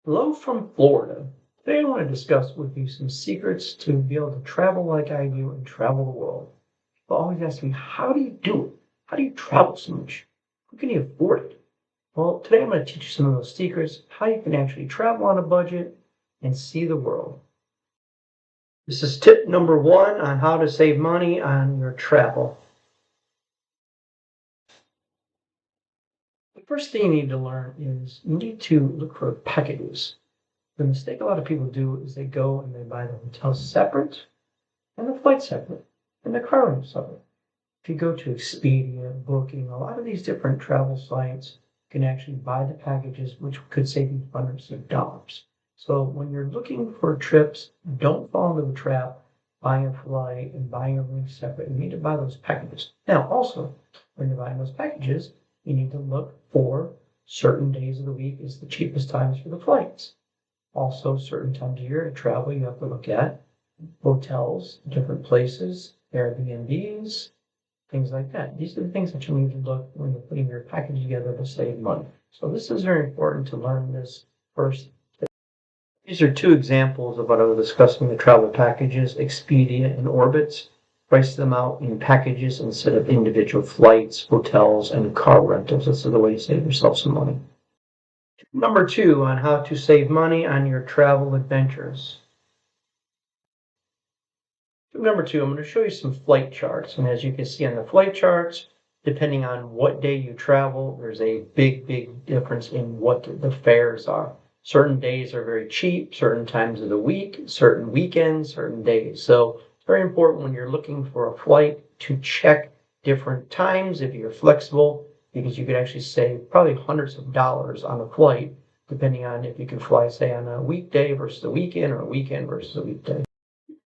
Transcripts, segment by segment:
Hello from Florida. Today I want to discuss with you some secrets to be able to travel like I do and travel the world. People always ask me, how do you do it? How do you travel so much? How can you afford it? Well, today I'm going to teach you some of those secrets, how you can actually travel on a budget and see the world. This is tip number one on how to save money on your travel. The first thing you need to learn is you need to look for packages. The mistake a lot of people do is they go and they buy the hotel separate and the flight separate and the car rental separate. If you go to Expedia, Booking, a lot of these different travel sites can actually buy the packages, which could save you hundreds of dollars. So when you're looking for trips, don't fall into the trap buying a flight and buying everything separate. You need to buy those packages. Now, also, when you're buying those packages, you need to look for certain days of the week is the cheapest times for the flights. Also, certain times of year to travel, you have to look at hotels, different places, Airbnbs, things like that. These are the things that you need to look when you're putting your package together to save money. So this is very important to learn this first. These are two examples of what I was discussing, the travel packages, Expedia and Orbitz. Price them out in packages instead of individual flights, hotels, and car rentals. This is the way to save yourself some money. Number two on how to save money on your travel adventures. Number two, I'm going to show you some flight charts. And as you can see on the flight charts, depending on what day you travel, there's a big difference in what the fares are. Certain days are very cheap, certain times of the week, certain weekends, certain days. So it's very important when you're looking for a flight to check different times if you're flexible, because you could actually save probably hundreds of dollars on a flight, depending on if you can fly, say, on a weekday versus a weekend or a weekend versus a weekday.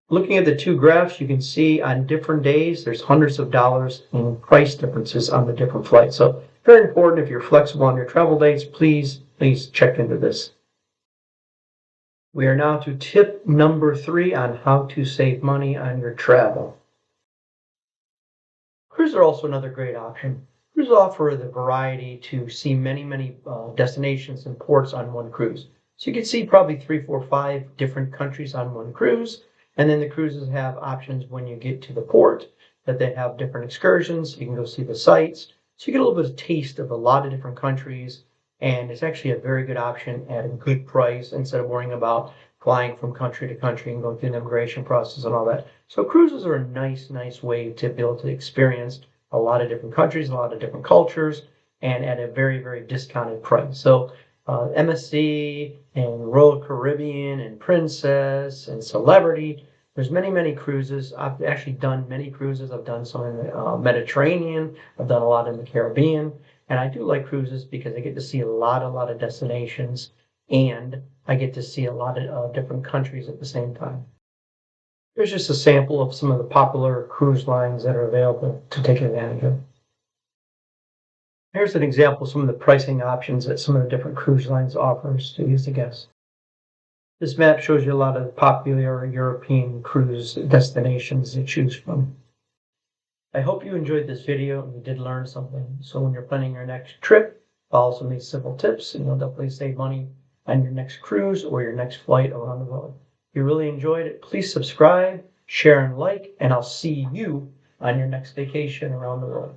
Looking at the two graphs, you can see on different days, there's hundreds of dollars in price differences on the different flights. So very important if you're flexible on your travel dates, please check into this. We are now to tip number three on how to save money on your travel. Cruises are also another great option. Cruises offer the variety to see many destinations and ports on one cruise. So you can see probably 3, 4, 5 different countries on one cruise. And then the cruises have options when you get to the port that they have different excursions. You can go see the sights. So you get a little bit of taste of a lot of different countries. And it's actually a very good option at a good price instead of worrying about flying from country to country and going through the immigration process and all that. So cruises are a nice way to be able to experience a lot of different countries, a lot of different cultures, and at a very discounted price. So MSC and Royal Caribbean and Princess and Celebrity. There's many cruises. I've actually done many cruises. I've done some in the Mediterranean. I've done a lot in the Caribbean. And I do like cruises because I get to see a lot of destinations, and I get to see a lot of different countries at the same time. Here's just a sample of some of the popular cruise lines that are available to take advantage of. Here's an example of some of the pricing options that some of the different cruise lines offers to use to guess. This map shows you a lot of popular European cruise destinations to choose from. I hope you enjoyed this video and you did learn something. So when you're planning your next trip, follow some of these simple tips and you'll definitely save money on your next cruise or your next flight around the world. If you really enjoyed it, please subscribe, share, and like, and I'll see you on your next vacation around the world.